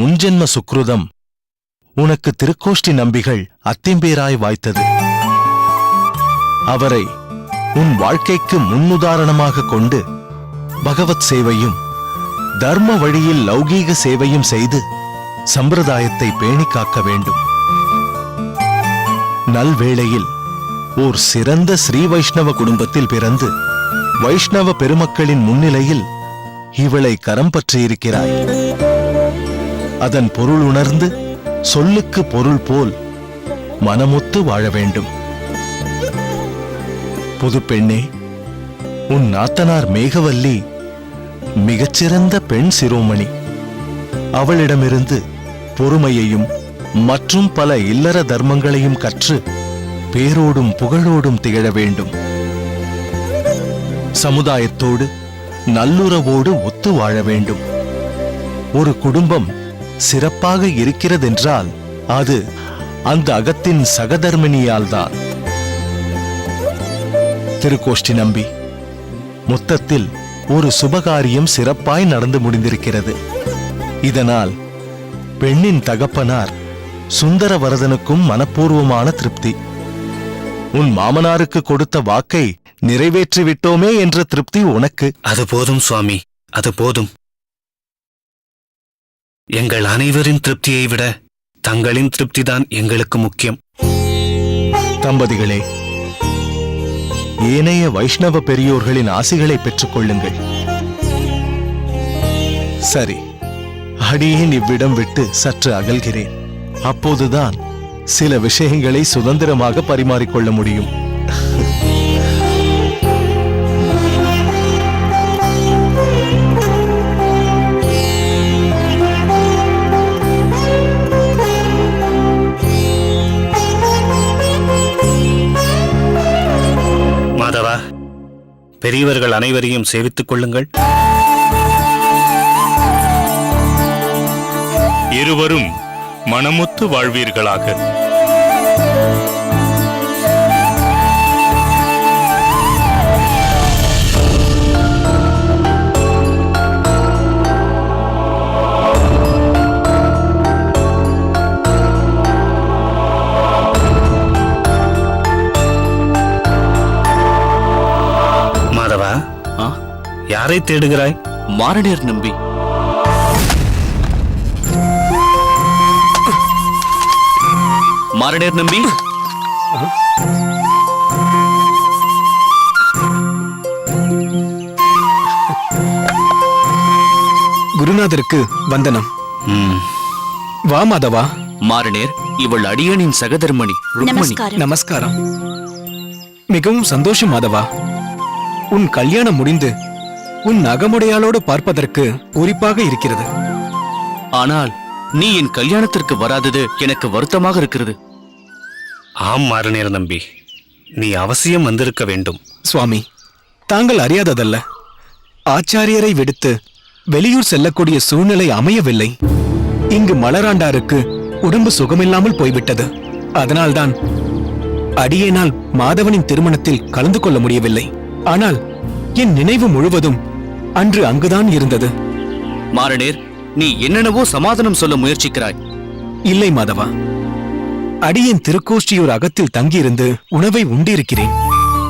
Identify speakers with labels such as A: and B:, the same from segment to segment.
A: முன்ஜென்ம சுக்ருதம் உனக்கு திருக்கோஷ்டி நம்பிகள் அத்திம்பேராய் வாய்த்தது. அவரை உன் வாழ்க்கைக்கு முன்னுதாரணமாக கொண்டு பகவத் சேவையும் தர்ம வழியில் லௌகீக சேவையும் செய்து சம்பிரதாயத்தை பேணி காக்க வேண்டும். நல்வேளையில் ஓர் சிறந்த ஸ்ரீ வைஷ்ணவ குடும்பத்தில் பிறந்து வைஷ்ணவ பெருமக்களின் முன்னிலையில் இவளை கரம் பற்றியிருக்கிறாய். அதன் பொருள் உணர்ந்து சொல்லுக்கு பொருள் போல் மனமொத்து வாழ வேண்டும். புதுப்பெண்ணே, உன் நாத்தனார் மேகவல்லி மிகச்சிறந்த பெண் சிரோமணி. அவளிடமிருந்து பொறுமையையும் மற்றும் பல இல்லற தர்மங்களையும் கற்று பேரோடும் புகழோடும் திகழ வேண்டும். சமுதாயத்தோடு நல்லுறவோடு ஒத்து வாழ வேண்டும். ஒரு குடும்பம் சிறப்பாக இருக்கிறதென்றால் அது அந்த அகத்தின் சகதர்மினியால்தான். திருக்கோஷ்டி நம்பி, மொத்தத்தில் ஒரு சுபகாரியம் சிறப்பாய் நடந்து முடிந்திருக்கிறது. இதனால் பெண்ணின் தகப்பனார் சுந்தரவரதனுக்கும் மனப்பூர்வமான திருப்தி. உன் மாமனாருக்கு கொடுத்த வாக்கை நிறைவேற்றிவிட்டோமே என்ற திருப்தி உனக்கு.
B: அது போதும் சுவாமி, அது போதும். எங்கள் அனைவரின் திருப்தியை விட தங்களின் திருப்திதான் எங்களுக்கு முக்கியம்.
A: தம்பதிகளே, ஏனைய வைஷ்ணவ பெரியோர்களின் ஆசிகளை பெற்றுக் கொள்ளுங்கள். சரி, அடியேன் இவ்விடம் விட்டு சற்று அகல்கிறேன். அப்போதுதான் சில விஷயங்களை சுதந்திரமாக பரிமாறிக்கொள்ள முடியும்.
B: மாதவா, பெரியவர்கள் அனைவரையும் சேவித்துக் கொள்ளுங்கள்.
C: இருவரும் மனமுத்து வாழ்வீர்களாக.
B: மாதவா, யாரை தேடுகிறாய்?
D: மாரணியர் நம்பி. மாரணியர் நம்பி,
E: குருநாதருக்கு வந்தனம். வா மாதவா.
D: மாரணியர், இவள் அடியனின் சகதர்மணி ருக்மணி.
E: நமஸ்காரம். மிகவும் சந்தோஷம் மாதவா. உன் கல்யாணம் முடிந்து உன் அகமுடையாளோடு பார்ப்பதற்கு குறிப்பாக இருக்கிறது.
D: ஆனால் நீ என் கல்யாணத்திற்கு வராதது எனக்கு வருத்தமாக இருக்கிறது.
B: ஆம் மாரணியர் நம்பி, நீ அவசியம் வந்திருக்க வேண்டும்.
E: சுவாமி, தாங்கள் அறியாததல்ல, ஆச்சாரியரை விடுத்து வெளியூர் செல்லக்கூடிய சூழ்நிலை அமையவில்லை. இங்கு மலராண்டாருக்கு உடம்பு சுகமில்லாமல் போய்விட்டது. அதனால்தான் அடியேனால் மாதவனின் திருமணத்தில் கலந்து கொள்ள முடியவில்லை. ஆனால் என் நினைவு முழுவதும் அன்று அங்குதான் இருந்தது.
D: மாரணியர், நீ என்னென்னவோ சமாதானம் சொல்ல முயற்சிக்கிறாய்.
E: இல்லை மாதவா, அடியேன் திருக்கோஷ்டியூர் அகத்தில் தங்கியிருந்து உணவை உண்டிருக்கிறேன்.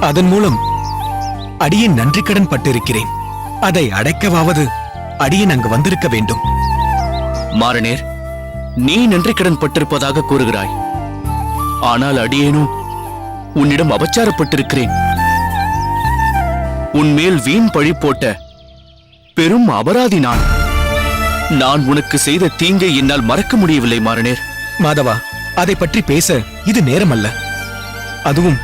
E: அதன் மூலம் அடியேன் நன்றிக்கடன் பட்டிருக்கிறேன். அதை அடைக்கவாவது அடியேன் அங்கு வந்திருக்க வேண்டும்.
D: மாரணியர், நீ நன்றிக்கடன் பட்டிருப்பதாக கூறுகிறாய். ஆனால் அடியேனும் உன்னிடம் அபச்சாரப்பட்டிருக்கிறேன். உன்மேல் வீண் பழி போட்ட பெரும் அபராதி நான். நான் உனக்கு செய்த தீங்கை என்னால் மறக்க முடியவில்லை மாரணியர்.
E: மாதவா, அதை பற்றி பேச இது நேரமல்ல. அதுவும்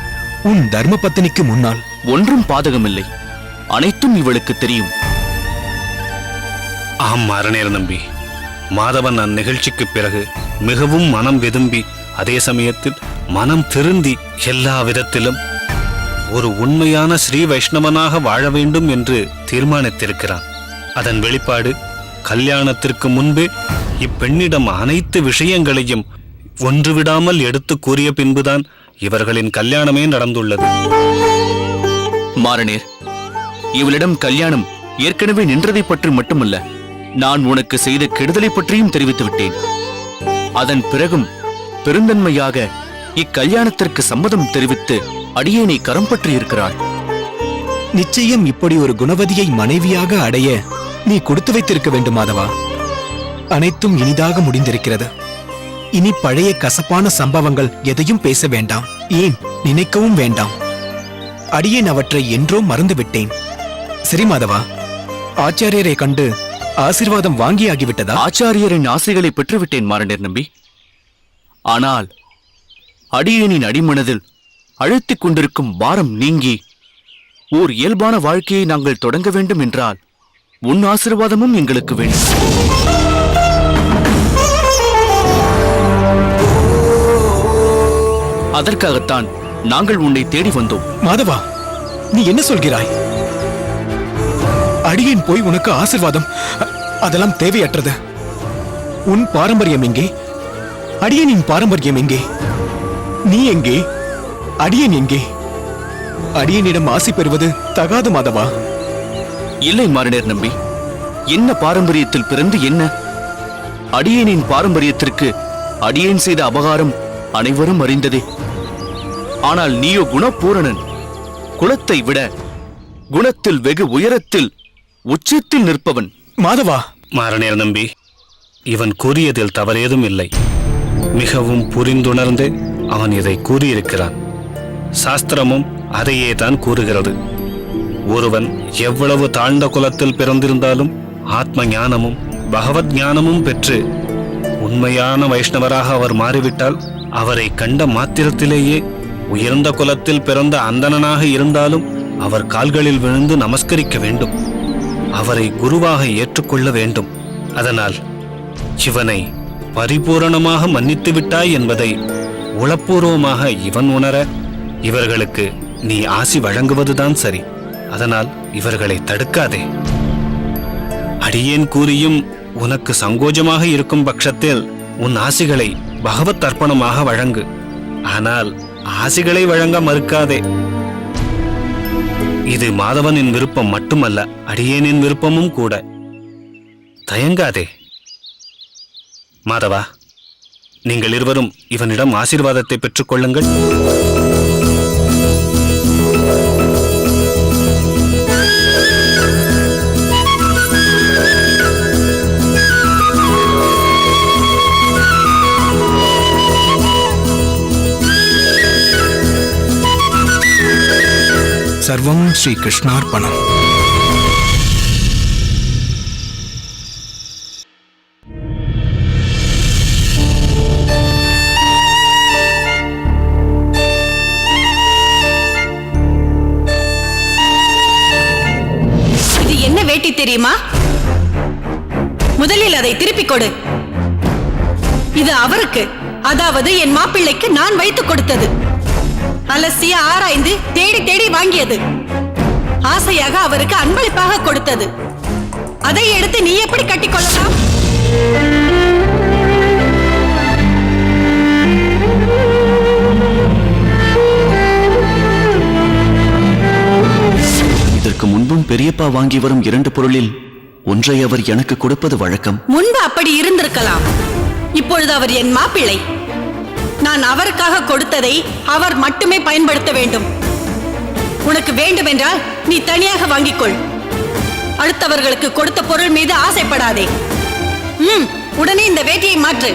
E: உன் தர்ம பத்தினிக்கு முன்னால்.
D: ஒன்றும் பாதகமில்லை, அனைத்தும் இவளுக்கு தெரியும்.
B: ஆம் மாரணியர் நம்பி, மாதவன் அந்நிகழ்ச்சிக்கு பிறகு மிகவும் மனம் வெதும்பி, அதே சமயத்தில் மனம் திருந்தி எல்லா விதத்திலும் ஒரு உண்மையான ஸ்ரீ வைஷ்ணவனாக வாழ வேண்டும் என்று தீர்மானித்திருக்கிறான். அதன் வெளிப்பாடு கல்யாணத்திற்கு முன்பே இப்பெண்ணிடம் அனைத்து விஷயங்களையும் ஒன்றுவிடாமல் எடுத்து கூறிய பின்புதான் இவர்களின் கல்யாணமே நடந்துள்ளது.
D: மாரணியர், இவளிடம் கல்யாணம் ஏற்கனவே நின்றதை பற்றி மட்டுமல்ல, நான் உனக்கு செய்த கெடுதலை பற்றியும் தெரிவித்து விட்டேன். அதன் பிறகும் பெருந்தன்மையாக இக்கல்யாணத்திற்கு சம்மதம் தெரிவித்து அடியேனை கரம் பற்றி இருக்கிறாள்.
E: நிச்சயம் இப்படி ஒரு குணவதியை மனைவியாக அடைய நீ கொடுத்து வைத்திருக்க வேண்டும் மாதவா. அனைத்தும் இனிதாக முடிந்திருக்கிறது. இனி பழைய கசப்பான சம்பவங்கள் எதையும் பேச வேண்டாம், ஏன் நினைக்கவும் வேண்டாம். அடியேன் அவற்றை என்றோ மறந்துவிட்டேன். சரி மாதவா, ஆச்சாரியரை கண்டு ஆசீர்வாதம் வாங்கியாகிவிட்டதா?
D: ஆச்சாரியரின் ஆசைகளை பெற்றுவிட்டேன் மாரண்டர் நம்பி. ஆனால் அடியேனின் அடிமனதில் அழுத்திக் கொண்டிருக்கும் பாரம் நீங்கி ஓர் இயல்பான வாழ்க்கையை நாங்கள் தொடங்க வேண்டும் என்றால் உன் ஆசீர்வாதமும் எங்களுக்கு வேண்டும். அதற்காகத்தான் நாங்கள் உன்னை தேடி வந்தோம்.
E: மாதவா, நீ என்ன சொல்கிறாய்? அடியேன் போய் உனக்கு ஆசீர்வாதம், அதெல்லாம் தேவையற்றது. உன் பாரம்பரியம் எங்கே? அடியேனின் பாரம்பரியம் எங்கே? நீ எங்கே? அடியேன் எங்கே? அடியேனிடம் ஆசி பெறுவது தகாது மாதவா.
D: இல்லை மாரண்டர் நம்பி, என்ன பாரம்பரியத்தில் பிறந்து என்ன? அடியேனின் பாரம்பரியத்திற்கு அடியேன் செய்த அபகாரம் அனைவரும் அறிந்ததே. ஆனால் நீயோ குணபூரணன், குலத்தை விட குணத்தில் வெகு உயரத்தில் உச்சத்தில் நிற்பவன்.
E: மாதவா,
B: மாரநேர நம்பி, இவன் கூறியதில் தவறேதும் இல்லை. மிகவும் புரிந்துணர்ந்து அவன் இதை கூறியிருக்கிறான். சாஸ்திரமும் அதையே தான் கூறுகிறது. ஒருவன் எவ்வளவு தாழ்ந்த குலத்தில் பிறந்திருந்தாலும் ஆத்ம ஞானமும் பகவத் ஞானமும் பெற்று உண்மையான வைஷ்ணவராக அவர் மாறிவிட்டால் அவரை கண்ட மாத்திரத்திலேயே உயர்ந்த குலத்தில் பிறந்த அந்தணனாக இருந்தாலும் அவர் கால்களில் விழுந்து நமஸ்கரிக்க வேண்டும். அவரை குருவாக ஏற்றுக்கொள்ள வேண்டும். அதனால் இவனை பரிபூரணமாக மன்னித்து விட்டாய் என்பதை உளப்பூர்வமாக இவன் உணர இவர்களுக்கு நீ ஆசி வழங்குவதுதான் சரி. அதனால் இவர்களை தடுக்காதே. அடியேன் கூறியும் உனக்கு சங்கோஜமாக இருக்கும் பட்சத்தில் உன் ஆசிகளை பகவத் அர்ப்பணமாக வழங்கு. ஆனால் ஆசிகளை வழங்க மறுக்காதே. இது மாதவனின் விருப்பம் மட்டுமல்ல, அடியேனின் விருப்பமும் கூட. தயங்காதே. மாதவா, நீங்கள் இருவரும் இவனிடம் ஆசீர்வாதத்தை பெற்றுக் கொள்ளுங்கள்.
E: சர்வம் ஸ்ரீ கிருஷ்ணார்ப்பணம்.
F: இது என்ன வேட்டி தெரியுமா? முதலில் அதை திருப்பிக் கொடு. இது அவருக்கு, அதாவது என் மாப்பிள்ளைக்கு நான் வைத்துக் கொடுத்தது. அலசிய ஆராய்ந்து தேடி தேடி வாங்கியது. ஆசையாக அவருக்கு அன்பளிப்பாக கொடுத்தது. அதை எடுத்து நீ எப்படி கட்டிக்கொள்ளலாம்?
D: இதற்கு முன்பும் பெரியப்பா வாங்கி வரும் 2 பொருளில் ஒன்றை அவர் எனக்கு கொடுப்பது வழக்கம்.
F: முன்பு அப்படி இருந்திருக்கலாம். இப்பொழுது அவர் என் மாப்பிள்ளை. நான் அவருக்காக கொடுத்ததை அவர் மட்டுமே பயன்படுத்த வேண்டும். உனக்கு வேண்டுமென்றால் நீ தனியாக வாங்கிக்கொள். அடுத்தவர்களுக்கு கொடுத்த பொருள் மீது ஆசைப்படாதே. உடனே இந்த வேட்டியை மாற்று.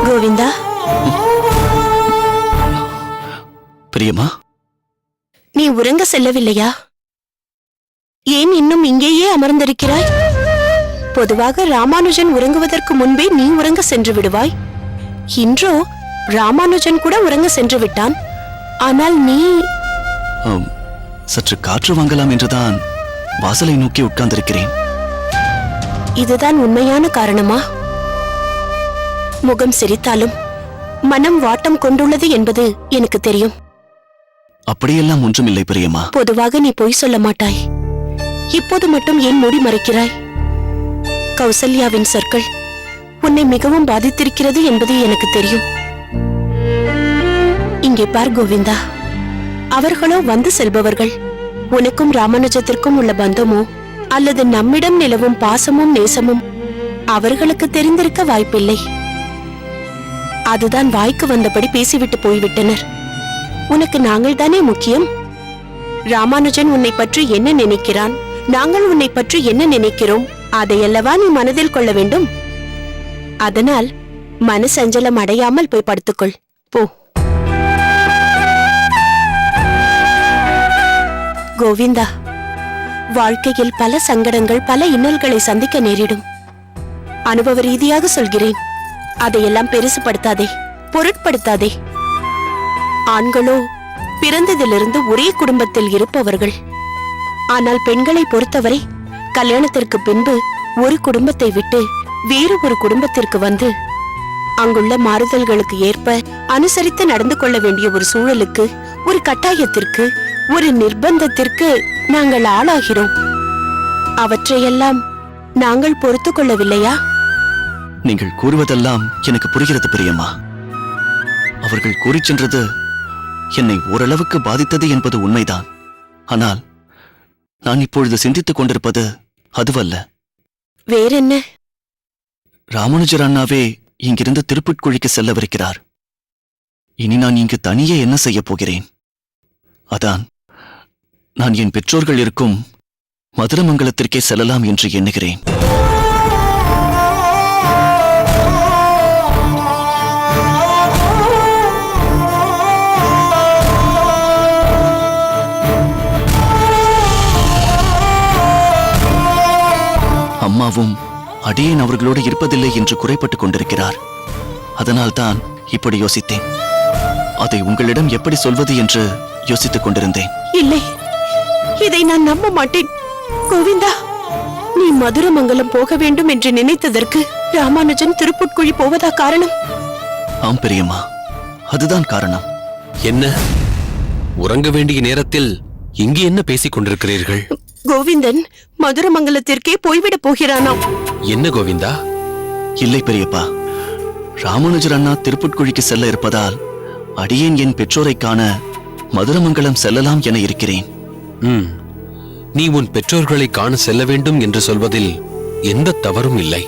G: கோவிந்தா,
D: பிரியமா,
G: நீ உறங்க செல்லவில்லையா? ஏன் இன்னும் இங்கேயே அமர்ந்திருக்கிறாய்? பொதுவாக ராமானுஜன் உறங்குவதற்கு முன்பே நீ உறங்க சென்று விடுவாய். இன்றோ ராமானுஜன் கூட உறங்க சென்று விட்டான். ஆனால் நீ
H: சற்று காற்று வாங்கலாம் என்றுதான் வாசலை நோக்கி உட்கார்ந்திருக்கிறேன்.
G: இதுதான் உண்மையான காரணமா? முகம் சிரித்தாலும் மனம் வாட்டம் கொண்டுள்ளது என்பது எனக்கு தெரியும்.
H: அப்படியெல்லாம் ஒன்றுமில்லை பிரியமா.
G: பொதுவாக நீ பொய் சொல்ல மாட்டாய். இப்போது மட்டும் ஏன் மூடி மறைக்கிறாய்? கௌசல்யாவின் சொற்கள் உன்னை மிகவும் பாதித்திருக்கிறது என்பது எனக்கு தெரியும். இங்கே பார் கோவிந்தா, அவர்களோ வந்து செல்பவர்கள். உனக்கும் ராமானுஜத்திற்கும் உள்ள பந்தமோ அல்லது நம்மிடம் நிலவும் பாசமும் நேசமும் அவர்களுக்கு தெரிந்திருக்க வாய்ப்பில்லை. அதுதான் வாய்க்கு வந்தபடி பேசிவிட்டு போய்விட்டனர். உனக்கு நாங்கள் தானே முக்கியம். ராமானுஜன் உன்னை பற்றி என்ன நினைக்கிறான், நாங்கள் உன்னை பற்றி என்ன நினைக்கிறோம், அதையல்லவா நீ மனதில் கொள்ள வேண்டும். அதனால் மனசஞ்சலம் அடையாமல் போய் படுத்துக்கொள். போ. கோவிந்தா, வாழ்க்கையில் பல சங்கடங்கள், பல இன்னல்களை சந்திக்க நேரிடும். அனுபவ ரீதியாக சொல்கிறேன். அதையெல்லாம் பெருசுபடுத்தாதே, பொருட்படுத்தாதே. ஆண்களோ பிறந்ததிலிருந்து ஒரே குடும்பத்தில் இருப்பவர்கள். ஆனால் பெண்களை பொறுத்தவரை கல்யாணத்திற்கு பின்பு ஒரு குடும்பத்தை விட்டு வேறு ஒரு குடும்பத்திற்கு வந்து அங்குள்ள மாறுதல்களுக்கு ஏற்ப அனுசரித்து நடந்து கொள்ள வேண்டிய ஒரு சூழலுக்கு, ஒரு கட்டாயத்திற்கு, ஒரு நிர்பந்தத்திற்கு நாங்கள் ஆளாகிறோம். அவற்றையெல்லாம் நாங்கள் பொறுத்து கொள்ளவில்லையா?
H: நீங்கள் கூறுவதெல்லாம் எனக்கு புரிகிறது பிரியமா. அவர்கள் கூறிச் சென்றது என்னை ஓரளவுக்கு பாதித்தது என்பது உண்மைதான். ஆனால் நான் இப்பொழுது சிந்தித்துக் கொண்டிருப்பது அதுவல்ல.
G: வேறென்ன?
H: ராமானுஜர் அண்ணாவே இங்கிருந்து திருப்புட்குழிக்கு செல்லவிருக்கிறார். இனி நான் இங்கு தனியே என்ன செய்யப் போகிறேன்? அதான் நான் என் பெற்றோர்கள் இருக்கும் மதுரமங்கலத்திற்கே செல்லலாம் என்று எண்ணுகிறேன். அம்மாவும் அடியேன் அவர்களோடு இருப்பதில்லை என்று குறைப்பட்டுக் கொண்டிருக்கிறார். அதனால்தான் இப்படி யோசித்தேன். அதை உங்களிடம் எப்படி சொல்வது என்று யோசித்துக் கொண்டிருந்தேன்.
G: இல்லை, இதை நான் நம்ப மாட்டேன். கோவிந்தா, நீ மதுரமங்கலம் போக வேண்டும் என்று நினைத்ததற்கு ராமானுஜன் திருப்புட்குழி போவதா காரணம்?
H: ஆம் பெரியம்மா, அதுதான் காரணம்.
I: என்ன, உறங்க வேண்டிய நேரத்தில் இங்கு என்ன பேசிக் கொண்டிருக்கிறீர்கள்?
G: கோவிந்தன் மதுரமங்கலத்திற்கே போய்விடப் போகிறானாம்.
I: என்ன கோவிந்தா?
H: இல்லை பெரியப்பா, ராமானுஜர் அண்ணா திருப்புட்குழிக்கு செல்ல இருப்பதால் அடியேன் என் பெற்றோரை காண மதுரமங்கலம் செல்லலாம் என இருக்கிறேன்.
I: நீ உன் பெற்றோர்களை காண செல்ல வேண்டும் என்று சொல்வதில் எந்த தவறும் இல்லை.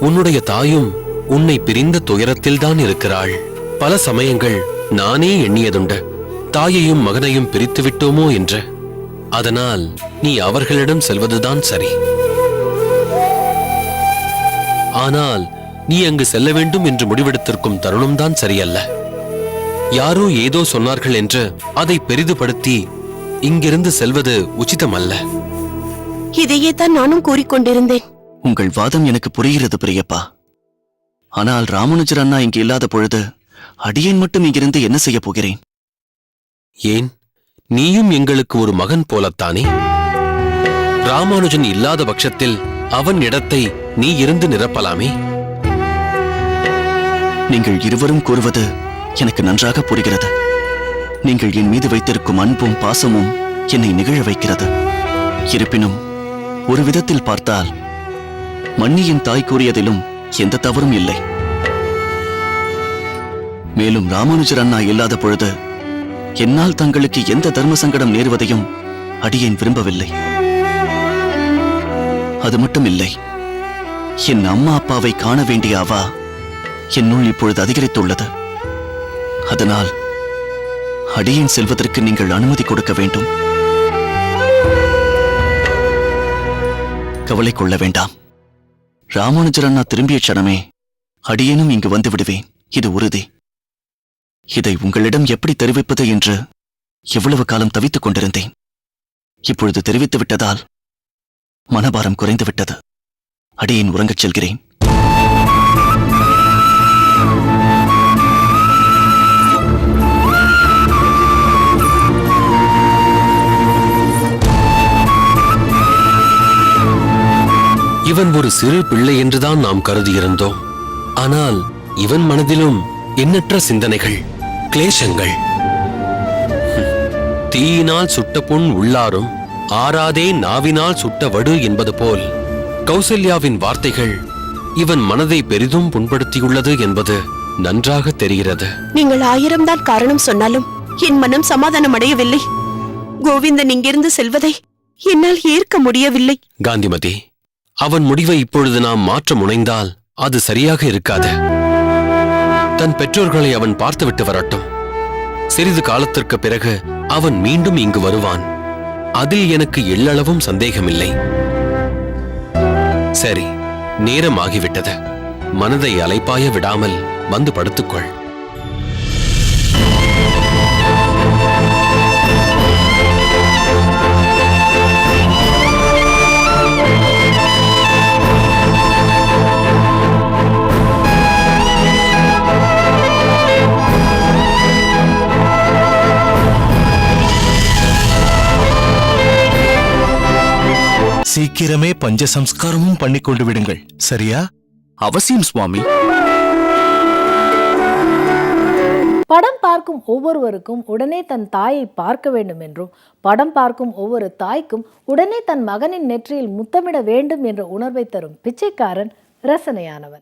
I: உன்னுடைய தாயும் உன்னை பிரிந்த துயரத்தில்தான் இருக்கிறாள். பல சமயங்கள் நானே எண்ணியதுண்டு, தாயையும் மகனையும் பிரித்து விட்டோமோ என்று. அதனால் நீ அவர்களிடம் செல்வதுதான் சரி. ஆனால் நீ அங்கு செல்ல வேண்டும் என்று முடிவெடுத்திருக்கும் தருணம்தான் சரியல்ல. யாரோ ஏதோ சொன்னார்கள் என்று அதை பெரிதுபடுத்தி இங்கிருந்து செல்வது உச்சிதமல்ல.
G: இதையே தான் நானும் கூறிக்கொண்டிருந்தேன்.
H: உங்கள் வாதம் எனக்கு புரிகிறது பெரியப்பா. ஆனால் ராமானுஜர் அண்ணா இங்கு இல்லாத பொழுது அடியேன் மட்டும் இங்கிருந்து என்ன செய்ய போகிறேன்?
I: ஏன், நீயும் எங்களுக்கு ஒரு மகன் போலத்தானே? ராமானுஜன் இல்லாத பட்சத்தில் அவன் இடத்தை நீ இருந்து நிரப்பலாமே.
H: நீங்கள் இருவரும் கூறுவது எனக்கு நன்றாக புரிகிறது. நீங்கள் என் மீது வைத்திருக்கும் அன்பும் பாசமும் என்னை நிகழ வைக்கிறது. இருப்பினும் ஒரு விதத்தில் பார்த்தால் மன்னியின் தாய் கூறியதிலும் எந்த தவறும் இல்லை. மேலும் ராமானுஜர் அண்ணா இல்லாத பொழுது என்னால் தங்களுக்கு எந்த தர்ம சங்கடம் நேருவதையும் அடியேன் விரும்பவில்லை. அது மட்டும் இல்லை, என் அம்மா அப்பாவை காண வேண்டிய அவா என்னுள் இப்பொழுது அதிகரித்துள்ளது. அதனால் அடியேன் செல்வதற்கு நீங்கள் அனுமதி கொடுக்க வேண்டும். கவலை கொள்ள வேண்டாம். ராமானுஜர் அண்ணா திரும்பிய க்ஷணமே அடியேனும் இங்கு வந்து விடுவேன், இது உறுதி. இதை உங்களிடம் எப்படி தெரிவிப்பது என்று எவ்வளவு காலம் தவித்துக் கொண்டிருந்தேன். இப்பொழுது தெரிவித்து விட்டதால் மனபாரம் குறைந்து விட்டது. அடியேன் உறங்கச் செல்கிறேன்.
I: இவன் ஒரு சிறு பிள்ளை என்றுதான் நாம் கருதியிருந்தோம். ஆனால் இவன் மனதிலும் எண்ணற்ற சிந்தனைகள், கிளேசங்கள். தீயினால் சுட்ட புண் உள்ளாரும், ஆறாதே நாவினால் சுட்ட வடு என்பது போல் கௌசல்யாவின் வார்த்தைகள் இவன் மனதை பெரிதும் புண்படுத்தியுள்ளது என்பது நன்றாக தெரிகிறது.
G: நீங்கள் 1000 தான் காரணம் சொன்னாலும் என் மனம் சமாதானம் அடையவில்லை. கோவிந்தன் இங்கிருந்து செல்வதை என்னால் ஏற்க முடியவில்லை.
I: காந்திமதி, அவன் முடிவை இப்பொழுது நாம் மாற்ற முனைந்தால் அது சரியாக இருக்காது. தன் பெற்றோர்களை அவன் பார்த்துவிட்டு வரட்டும். சிறிது காலத்திற்கு பிறகு அவன் மீண்டும் இங்கு வருவான். அதில் எனக்கு எள்ளளவும் சந்தேகமில்லை. சரி, நேரம் ஆகிவிட்டது. மனதை அலைப்பாய விடாமல் வந்து படுத்துக்கொள்.
A: சீக்கிரமே பஞ்ச சம்ஸ்காரமும் பண்ணிக் கொண்டு விடுங்கள், சரியா?
D: அவசியம் சுவாமி.
J: படம் பார்க்கும் ஒவ்வொருவருக்கும் உடனே தன் தாயை பார்க்க வேண்டும் என்றும், படம் பார்க்கும் ஒவ்வொரு தாய்க்கும் உடனே தன் மகனின் நெற்றியில் முத்தமிட வேண்டும் என்ற உணர்வை தரும் பிச்சைக்காரன் ரசனையானவன்.